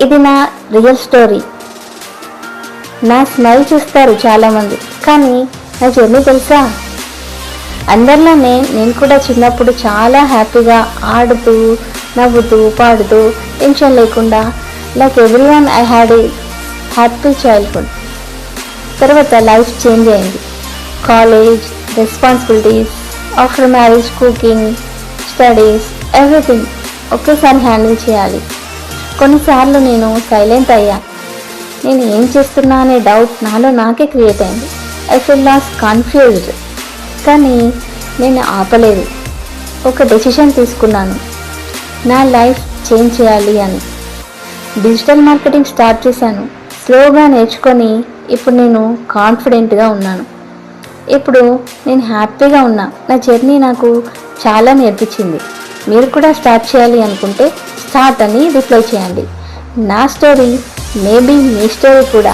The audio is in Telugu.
ఇది నా రియల్ స్టోరీ. నా స్మైల్ చూస్తారు చాలామంది, కానీ నా జర్నీ తెలుసా? అందరిలానే నేను కూడా చిన్నప్పుడు చాలా హ్యాపీగా ఆడుతూ నవ్వుతూ పాడుతూ టెన్షన్ లేకుండా like everyone I had a happy childhood. తర్వాత లైఫ్ చేంజ్ అయింది. College, responsibilities, after marriage, cooking, studies, everything ఒకేసారి హ్యాండిల్ చేయాలి. కొన్నిసార్లు నేను సైలెంట్ అయ్యా. నేను ఏం చేస్తున్నా అనే డౌట్ నాలో నాకే క్రియేట్ అయింది. I feel lost, confused. కానీ నేను ఆపలేదు. ఒక డెసిషన్ తీసుకున్నాను, నా లైఫ్ చేంజ్ చేయాలి అని. డిజిటల్ మార్కెటింగ్ స్టార్ట్ చేశాను. స్లోగా నేర్చుకొని ఇప్పుడు నేను కాన్ఫిడెంట్గా ఉన్నాను. ఇప్పుడు నేను హ్యాపీగా ఉన్నా. నా జర్నీ నాకు చాలా నేర్పించింది. మీరు కూడా స్టార్ట్ చేయాలి అనుకుంటే స్టార్ట్ అని రిప్లై చేయండి. నా స్టోరీ మేబీ మీ స్టోరీ కూడా.